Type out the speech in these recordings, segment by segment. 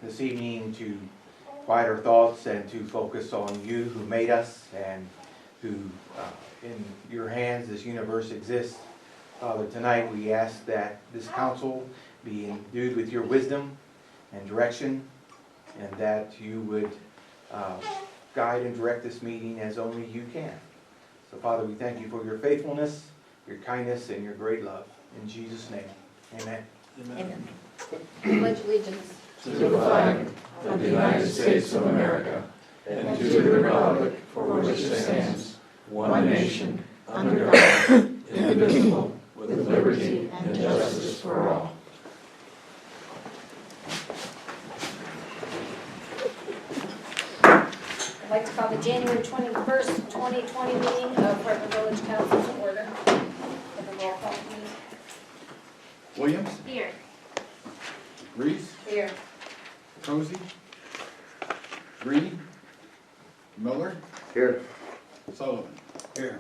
this evening to quiet our thoughts and to focus on you who made us and who in your hands this universe exists. Father, tonight we ask that this council be endued with your wisdom and direction, and that you would guide and direct this meeting as only you can. So Father, we thank you for your faithfulness, your kindness, and your great love. In Jesus' name, amen. Amen. Pledge allegiance to the flag of the United States of America and to the republic for which it stands, one nation, under God, indivisible, with liberty and justice for all. I'd like to call the January 21st, 2020 meeting of Hartville Village Council to order. Have a roll call, please. Williams, Here. Reese, Here. Cozy, Green, Miller, Here. Sullivan. Here.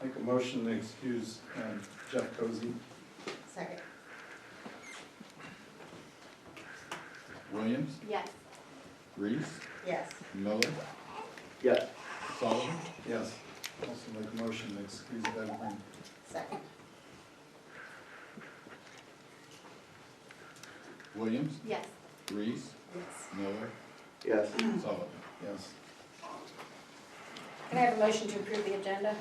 Make a motion to excuse Jeff Cozy. Second. Williams, Yes. Reese, Yes. Miller, Yes. Sullivan, Yes. Also make a motion to excuse Bev Green. Second. Williams, Yes. Reese, Yes. Miller, Yes. Sullivan. Yes. Can I have a motion to approve the agenda?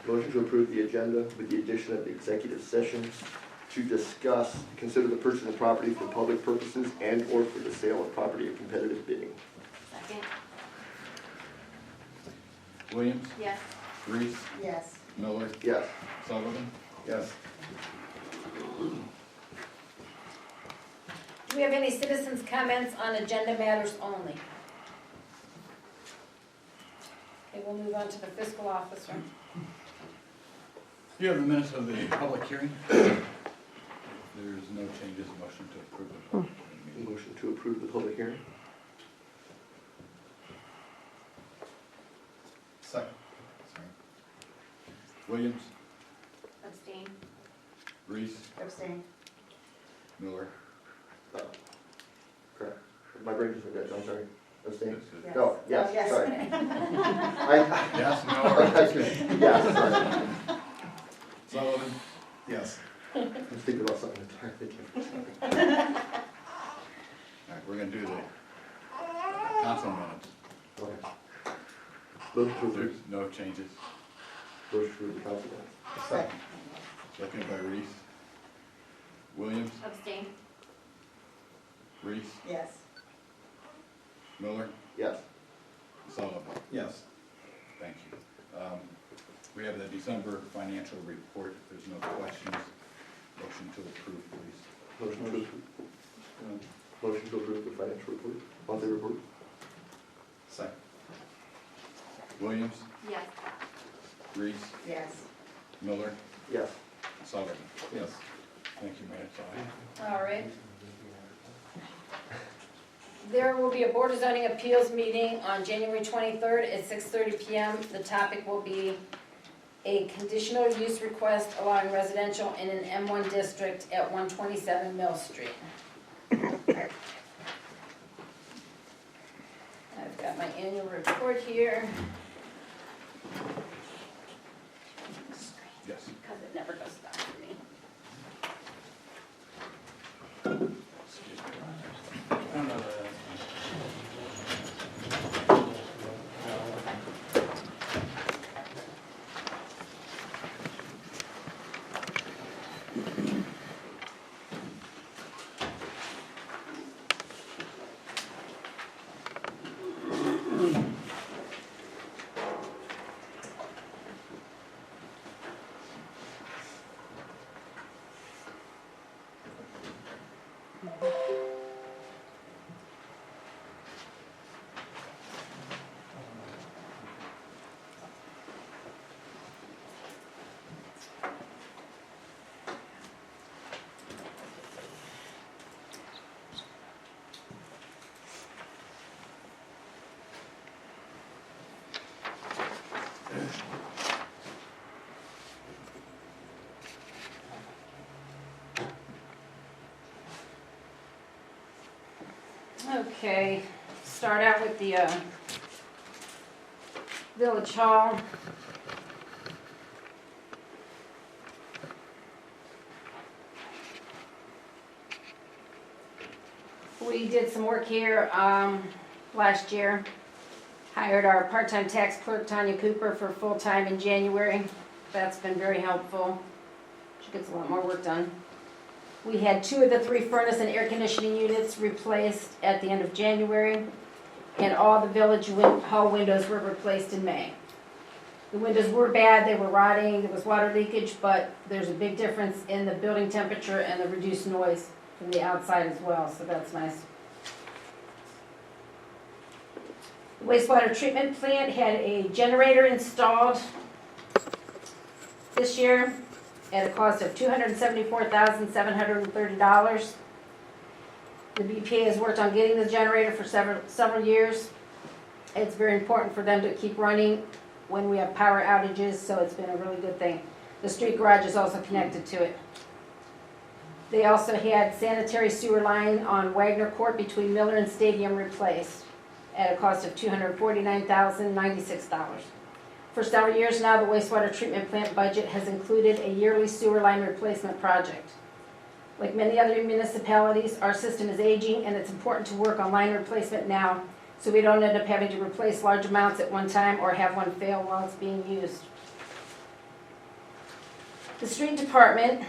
Motion to approve the agenda with the addition of the executive session to discuss, consider the purchase of property for public purposes and/or for the sale of property at competitive bidding. Second. Williams, Yes. Reese, Yes. Miller, Yes. Sullivan. Yes. Do we have any citizens' comments on agenda matters only? Okay, we'll move on to the fiscal officer. You have the minutes of the public hearing. There's no changes. Motion to approve the public hearing. Motion to approve the public hearing. Second. Sorry. Williams, Abstain. Reese, Abstain. Miller. Correct. My brain just went dead, I'm sorry. Abstain? Yes. No, yes, Oh, yes. sorry. Yes, Miller. Yes, sorry. Sullivan. Yes. I'm thinking about something entirely different. All right, we're gonna do the council minutes. Okay. Motion to There's approve. no changes. Motion to approve the council minutes. Second. Seconded by Reese. Williams, Abstain. Reese, Yes. Miller, Yes. Sullivan. Yes. Thank you. We have the December financial report. If there's no questions, motion to approve, please. Motion to approve. Motion to approve the financial report, monthly report. Second. Williams, Yes. Reese, Yes. Miller, Yes. Sullivan. Yes. Thank you, Mayor. That's all I have. All right. There will be a Board of Zoning Appeals meeting on January 23rd at 6:30 p.m. The topic will be a conditional use request allowing residential in an M1 district at 127 Mill Street. I've got my annual report here. Yes. Because it never goes down for me. Excuse me. Okay, start out with the Village Hall. We did some work here last year. Hired our part-time tax clerk, Tanya Cooper, for full-time in January. That's been very helpful. She gets a lot more work done. We had 2 of the 3 furnace and air conditioning units replaced at the end of January, and all the village hall windows were replaced in May. The windows were bad, they were rotting, there was water leakage, but there's a big difference in the building temperature and the reduced noise from the outside as well, so that's nice. The wastewater treatment plant had a generator installed this year at a cost of $274,730. The BPA has worked on getting the generator for several years. It's very important for them to keep running when we have power outages, so it's been a really good thing. The street garage is also connected to it. They also had sanitary sewer line on Wagner Court between Miller and Stadium replaced at a cost of $249,096. For several years now, the wastewater treatment plant budget has included a yearly sewer line replacement project. Like many other municipalities, our system is aging, and it's important to work on line replacement now so we don't end up having to replace large amounts at one time or have one fail while it's being used. The street department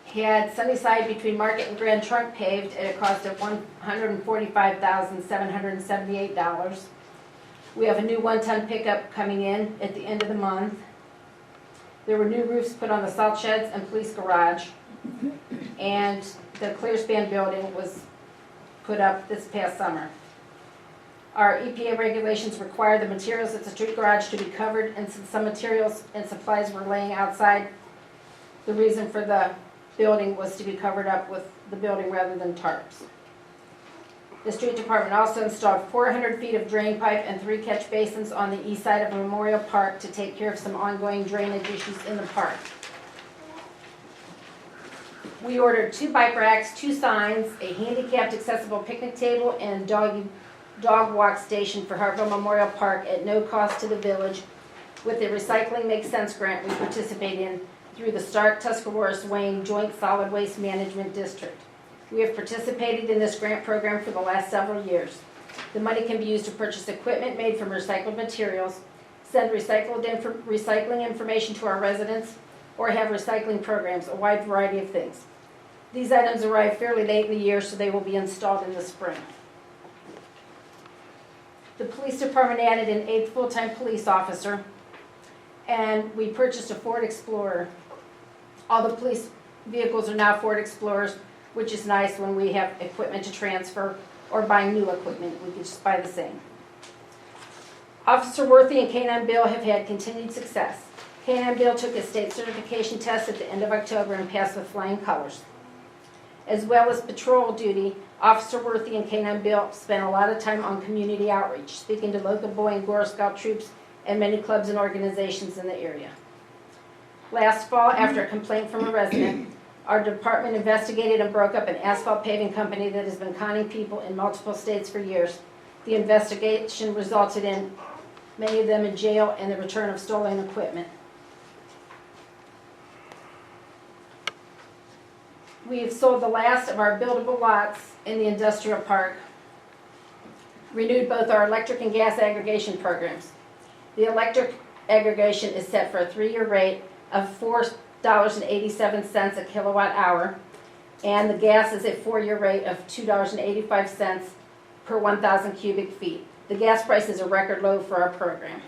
had Sunnyside between Market and Grand Trunk paved at a cost of $145,778. We have a new 1-ton pickup coming in at the end of the month. There were new roofs put on the salt sheds and police garage. And the Clearspan building was put up this past summer. Our EPA regulations require the materials at the street garage to be covered, and since some materials and supplies were laying outside, the reason for the building was to be covered up with the building rather than tarps. The street department also installed 400 feet of drain pipe and 3 catch basins on the east side of Memorial Park to take care of some ongoing drainage issues in the park. We ordered 2 bike racks, 2 signs, a handicapped accessible picnic table, and dog walk station for Hartville Memorial Park at no cost to the village with the Recycling Makes Sense grant we participate in through the Stark-Tuscarawas-Wayne Joint Solid Waste Management District. We have participated in this grant program for the last several years. The money can be used to purchase equipment made from recycled materials, send recycling information to our residents, or have recycling programs, a wide variety of things. These items arrive fairly late in the year, so they will be installed in the spring. The police department added an 8th full-time police officer, and we purchased a Ford Explorer. All the police vehicles are now Ford Explorers, which is nice when we have equipment to transfer or buy new equipment. We can just buy the same. Officer Worthy and K-9 Bill have had continued success. K-9 Bill took his state certification test at the end of October and passed with flying colors. As well as patrol duty, Officer Worthy and K-9 Bill spent a lot of time on community outreach, speaking to local Boy and Girl Scout troops and many clubs and organizations in the area. Last fall, after a complaint from a resident, our department investigated and broke up an asphalt paving company that has been conning people in multiple states for years. The investigation resulted in many of them in jail and the return of stolen equipment. We have sold the last of our buildable lots in the industrial park, renewed both our electric and gas aggregation programs. The electric aggregation is set for a 3-year rate of $4.87 a kilowatt hour, and the gas is a 4-year rate of $2.85 per 1,000 cubic feet. The gas price is a record low for our program.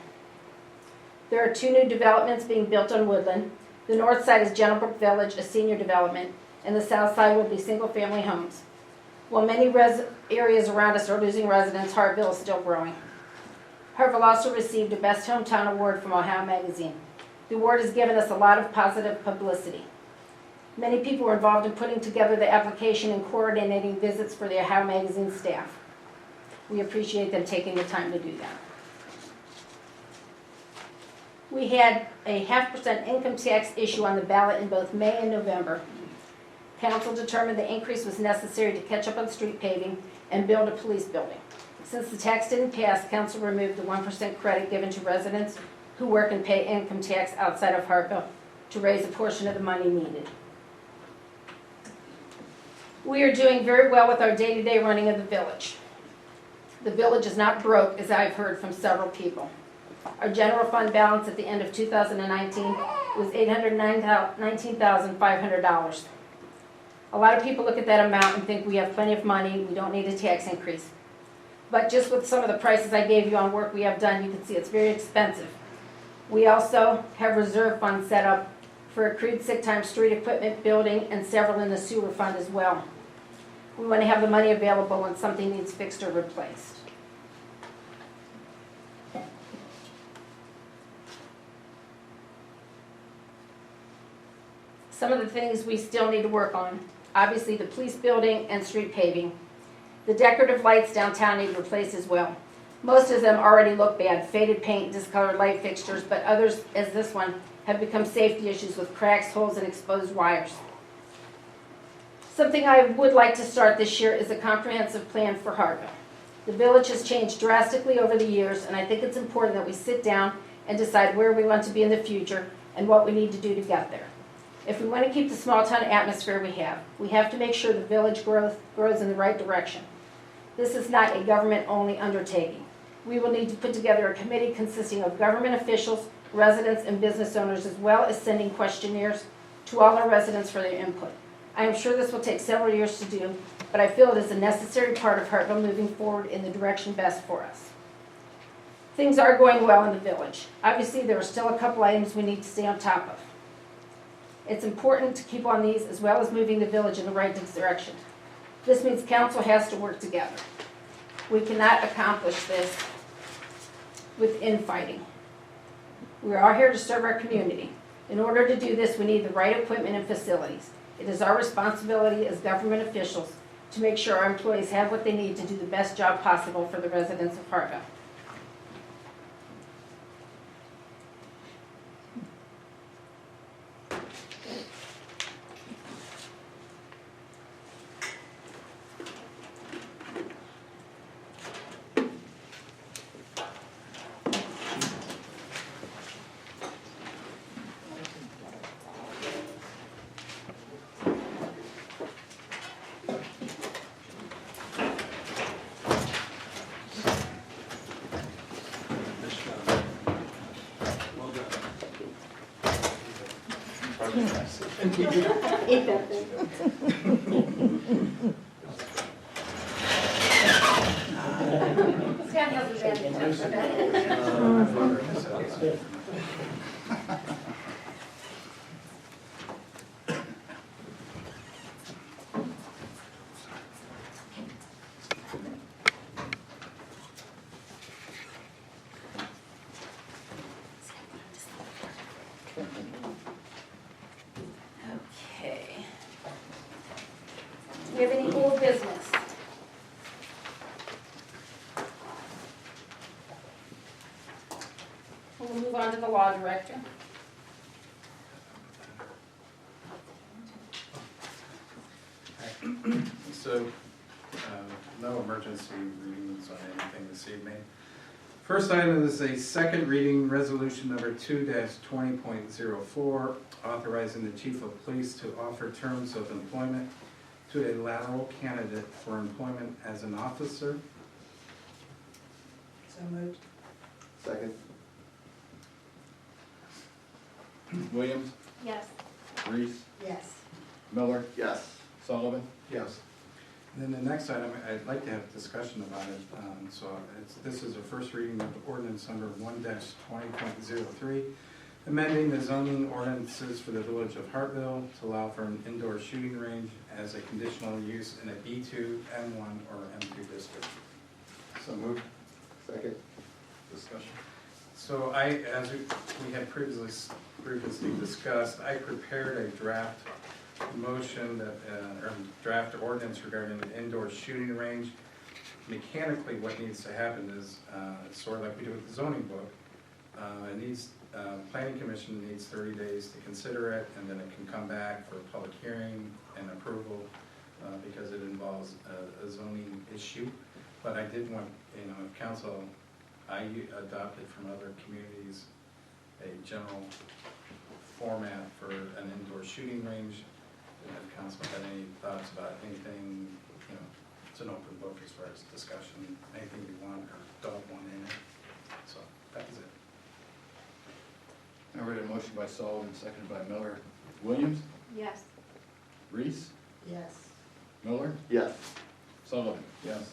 There are 2 new developments being built on Woodland. The north side is Gentlebrook Village, a senior development, and the south side will be single-family homes. While many areas around us are losing residents, Hartville is still growing. Hartville also received a Best Hometown Award from Ohio Magazine. The award has given us a lot of positive publicity. Many people were involved in putting together the application and coordinating visits for the Ohio Magazine staff. We appreciate them taking the time to do that. We had a 0.5% income tax issue on the ballot in both May and November. Council determined the increase was necessary to catch up on street paving and build a police building. Since the tax didn't pass, council removed the 1% credit given to residents who work and pay income tax outside of Hartville to raise a portion of the money needed. We are doing very well with our day-to-day running of the village. The village is not broke, as I've heard from several people. Our general fund balance at the end of 2019 was $819,500. A lot of people look at that amount and think we have plenty of money, we don't need a tax increase. But just with some of the prices I gave you on work we have done, you can see it's very expensive. We also have reserve funds set up for accrued sick time, street equipment, building, and several in the sewer fund as well. We want to have the money available when something needs fixed or replaced. Some of the things we still need to work on, obviously the police building and street paving. The decorative lights downtown need replaced as well. Most of them already look bad, faded paint, discolored light fixtures, but others, as this one, have become safety issues with cracks, holes, and exposed wires. Something I would like to start this year is a comprehensive plan for Hartville. The village has changed drastically over the years, and I think it's important that we sit down and decide where we want to be in the future and what we need to do to get there. If we want to keep the small town atmosphere we have to make sure the village grows in the right direction. This is not a government-only undertaking. We will need to put together a committee consisting of government officials, residents, and business owners, as well as sending questionnaires to all our residents for their input. I am sure this will take several years to do, but I feel it is a necessary part of Hartville moving forward in the direction best for us. Things are going well in the village. Obviously, there are still a couple items we need to stay on top of. It's important to keep on these as well as moving the village in the right direction. This means council has to work together. We cannot accomplish this with infighting. We are here to serve our community. In order to do this, we need the right equipment and facilities. It is our responsibility as government officials to make sure our employees have what they need to do the best job possible for the residents of Hartville. Okay. Do we have any old business? We'll move on to the law director. So, no emergency readings on anything this evening. First item is a second reading resolution number 2-20.04, authorizing the chief of police to offer terms of employment to a lateral candidate for employment as an officer. So moved. Second. Williams, Yes. Reese, Yes. Miller, Yes. Sullivan. Yes. And then the next item, I'd like to have discussion about it. This is a first reading of ordinance number 1-20.03, amending the zoning ordinances for the village of Hartville to allow for an indoor shooting range as a conditional use in a B2, M1, or M2 district. So moved. Second. Discussion. So as we had previously discussed, I prepared a draft motion that, or draft ordinance regarding an indoor shooting range. Mechanically, what needs to happen is, sort of like we do with the zoning book, planning commission needs 30 days to consider it, and then it can come back for a public hearing, an approval because it involves a zoning issue. But I did want, if council, I adopted from other communities a general format for an indoor shooting range. And if council had any thoughts about anything, it's an open book as far as discussion, anything you want or don't want in it. So that was it. I read a motion by Sullivan, seconded by Miller. Williams? Yes. Reese? Yes. Miller? Yes. Sullivan? Yes.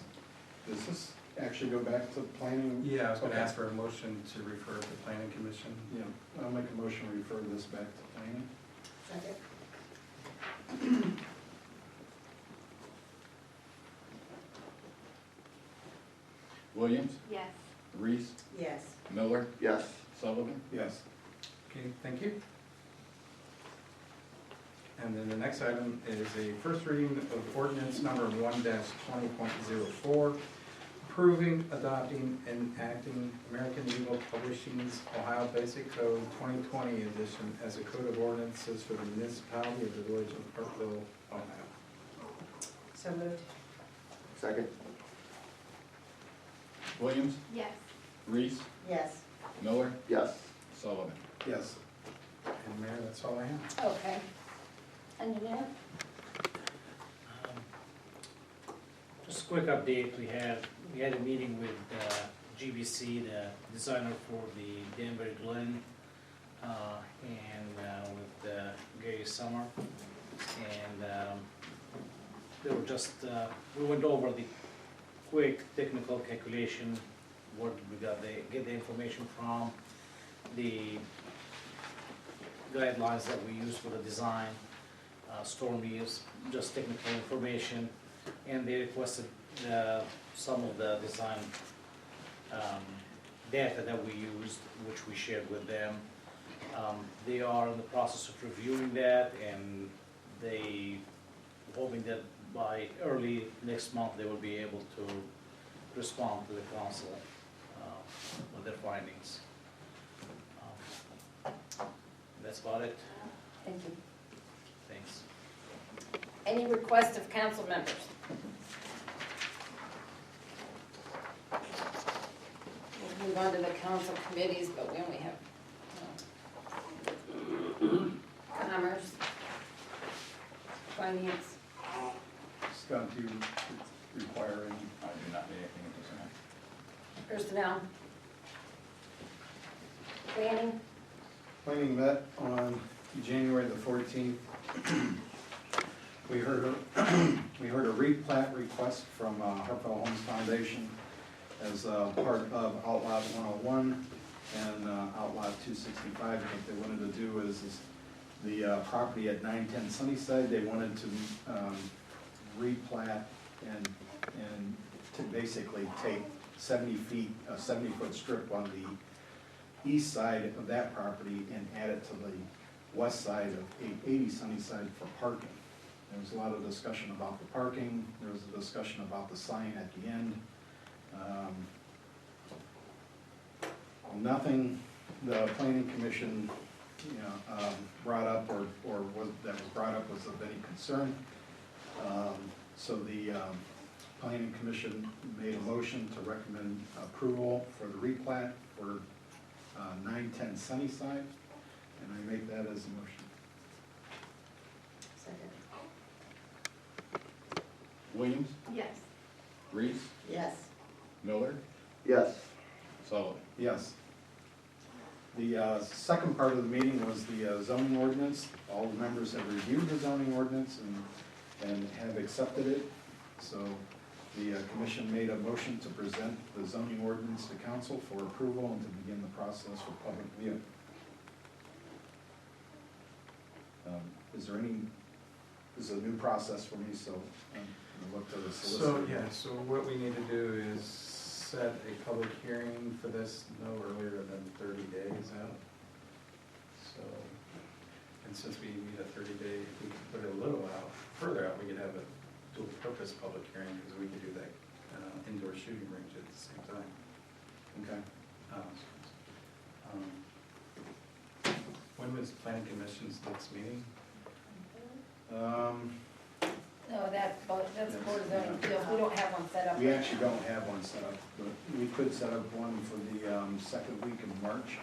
Does this actually go back to planning? Yeah, I was gonna Okay. ask for a motion to refer to the planning commission. Yeah, I'll make a motion to refer this back to planning. Second. Williams? Yes. Reese? Yes. Miller? Yes. Sullivan? Yes. Okay, thank you. And then the next item is a first reading of ordinance number 1-20.04, approving, adopting, and enacting American Eagle Publishing's Ohio Basic Code 2020 edition as a code of ordinances for the municipality of the village of Hartville, Ohio. So moved. Second. Williams? Yes. Reese? Yes. Miller? Yes. Sullivan? Yes. And Mayor, that's all I have. Okay. Engineer? Just a quick update, we had a meeting with GBC, the designer for the Denver Glen, and with Gary Summer. And they were just, we went over the quick technical calculation, where we get the information from, the guidelines that we use for the design, storm use, just technical information, and they requested some of the design data that we used, which we shared with them. They are in the process of reviewing that, and they hoping that by early next month they will be able to respond to the council with their findings. That's about it. Thank you. Thanks. Any request of council members? We'll move on to the council committees, but we only have commerce, finance, Scott, do you require any? I do not need anything at this time. personnel, planning, Planning met on January the 14th. We heard a replat request from Hartville Homes Foundation as part of Outlot 101 and Outlot 265. What they wanted to do is the property at 910 Sunnyside, they wanted to replat and to basically take 70 feet, a 70-foot strip on the east side of that property and add it to the west side of 880 Sunnyside for parking. There was a lot of discussion about the parking, there was a discussion about the sign at the end. Nothing the planning commission, brought up or that was brought up was of any concern. So the planning commission made a motion to recommend approval for the replat for 910 Sunnyside, and I make that as a motion. Second. Williams? Yes. Reese? Yes. Miller? Yes. Sullivan? Yes. The second part of the meeting was the zoning ordinance. All the members have reviewed the zoning ordinance and have accepted it. So the commission made a motion to present the zoning ordinance to council for approval and to begin the process for public view. This is a new process for me, so I'm gonna look to the solicitor. So what we need to do is set a public hearing for this no earlier than 30 days out. So, and since we need a 30-day, if we could put it a little out, further out, we could have a dual-purpose public hearing, because we could do that indoor shooting range at the same time. Okay. When was planning commission's next meeting? No, that's Board of Zoning Appeals, we don't have one set up. We actually don't have one set up, but we could set up one for the second week of March.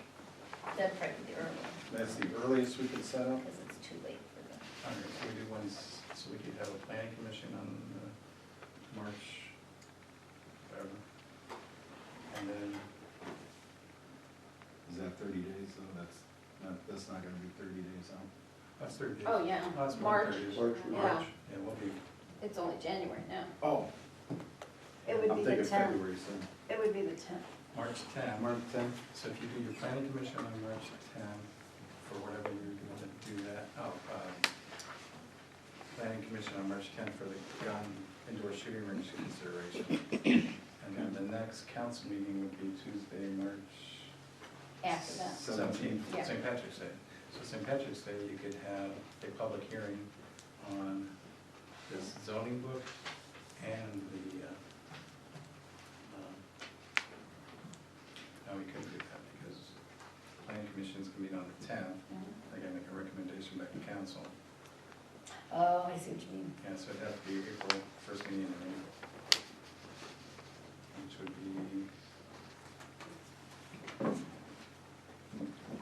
That'd probably be the earliest, That's the earliest we could set up. because it's too late for them. All right, so we do one, so we could have a planning commission on March, whatever. And then, Is that 30 days though? That's not gonna be 30 days out. that's 30 days. Oh, yeah, Oh, that's more than March, 30 days. March. yeah, Yeah, we'll be, it's only January now. Oh, It would I'm be the thinking 10th, February soon. it would be the 10th. March 10th. March 10th? So if you do your planning commission on March 10th, for whatever you're gonna do that, planning commission on March 10th for the gun indoor shooting range consideration. And then the next council meeting would be Tuesday, March After that. 17th, Yeah. St. Patrick's Day. So St. Patrick's Day, you could have a public hearing on this zoning book and the, no, we couldn't do that because planning commission's gonna meet on the 10th. They're gonna make a recommendation back to council. Oh, I see what you mean. Yeah, so it'd have to be April, first meeting in April. Which would be,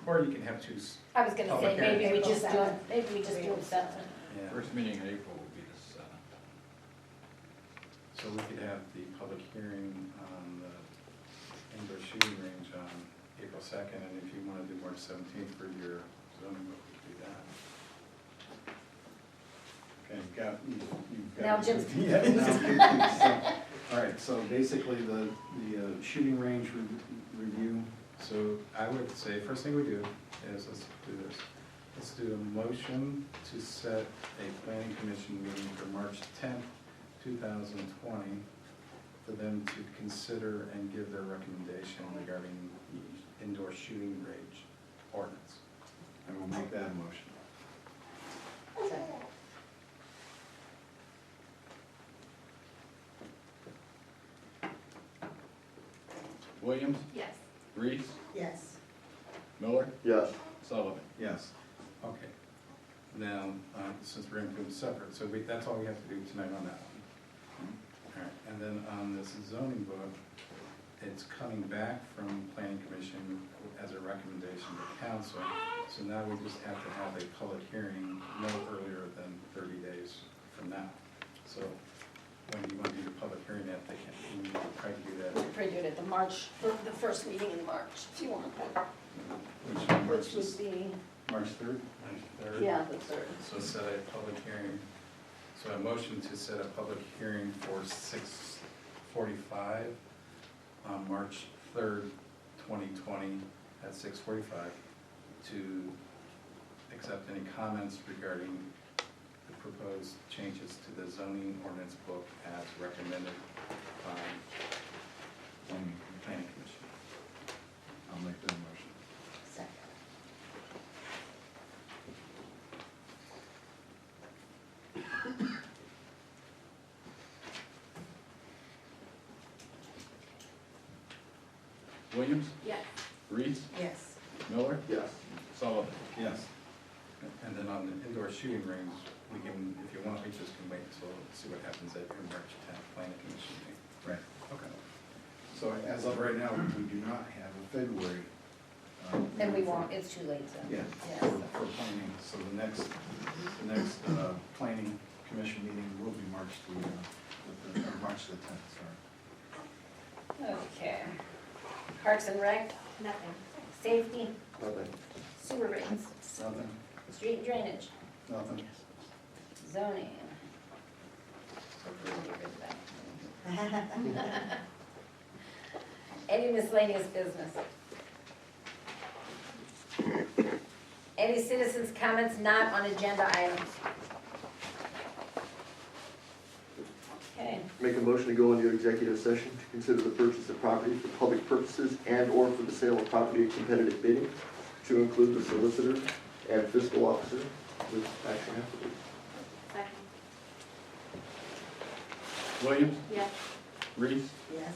or you can have two, I was gonna say, Public maybe we hearing. just do it, maybe we just do it separate. yeah. First meeting in April will be the 7th. So we could have the public hearing on the indoor shooting range on April 2nd, and if you wanna do March 17th for your zoning book, we could do that. Okay, you've got. Now Jim's Yeah, now, all right, so basically the shooting range review. So I would say, first thing we do is, let's do this. Let's do a motion to set a planning commission meeting for March 10th, 2020, for them to consider and give their recommendation regarding the indoor shooting range ordinance. I will make that a motion. Williams, Yes. Reese, Yes. Miller, Yes. Sullivan. Yes. Okay. Now, since we're going to do them separate, so that's all we have to do tonight on that one. All right, and then on this zoning book, it's coming back from planning commission as a recommendation to council. So now we just have to have a public hearing no earlier than 30 days from now. So when you want to do the public hearing at, they can, you can try to do We that. could probably do it at the first meeting in March, if you want, Which which would be, March 3rd? March 3rd. yeah, the 3rd. So set a public hearing, so a motion to set a public hearing for 6:45 on March 3rd, 2020 at 6:45 to accept any comments regarding the proposed changes to the zoning ordinance book as recommended by the planning commission. I'll make that motion. Second. Williams, Yes. Reese, Yes. Miller, Yes. Sullivan. Yes. And then on the indoor shooting range, we can, if you want, we just can wait until, see what happens at your March 10th planning commission meeting. Right. Okay. So as of right now, we do not have a February. And we won't, it's too late, so. Yeah, Yes. for planning, so the next planning commission meeting will be March March the 10th, sorry. Okay. Parks and Rec, Nothing. safety, Nothing. sewer rates, Nothing, street and drainage, nothing. zoning. Hopefully we'll get rid of that. Any miscellaneous business? Any citizens' comments not on agenda items? Okay, Make a motion to go into executive session to consider the purchase of property for public purposes and/or for the sale of property at competitive bidding, to include the solicitor and fiscal officer with action afterwards. Second. Williams, Yes. Reese, Yes.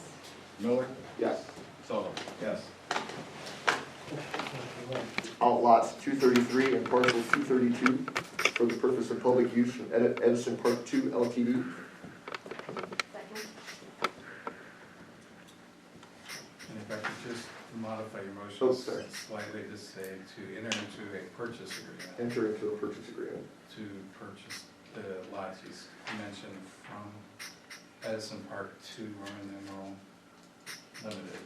Miller, Yes. Sullivan. Yes. Outlots 233 and parcel 232 for the purpose of public use from Edison Park 2 LTD. Second. And if I could just modify your Oh, motion sorry. slightly to say to enter into a purchase agreement Enter into a purchase agreement. to purchase the lots you mentioned from Edison Park to Roman numeral Limited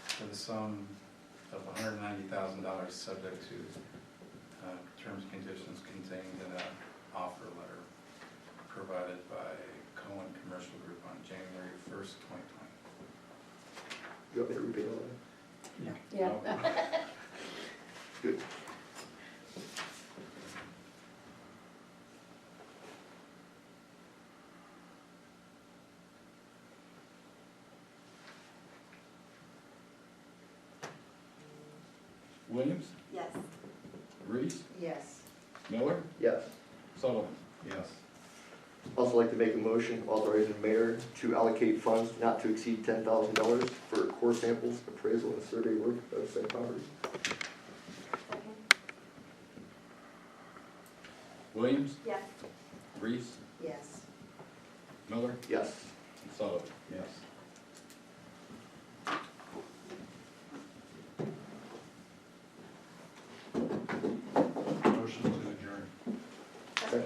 for the sum of $190,000 subject to terms and conditions contained in an offer letter provided by Cohen Commercial Group on January 1st, 2020. You want me to repeat all that? Yeah. Good. Williams, Yes. Reese, Yes. Miller, Yes. Sullivan. Yes. Also like to make a motion authorizing the mayor to allocate funds not to exceed $10,000 for core samples, appraisal, and survey work of said property. Second. Williams, Yes. Reese, Yes. Miller, Yes. and Sullivan. Yes. Motion to adjourn. Second.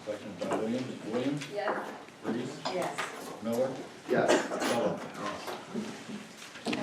Second by Williams. Williams, Yes. Reese, Yes. Miller,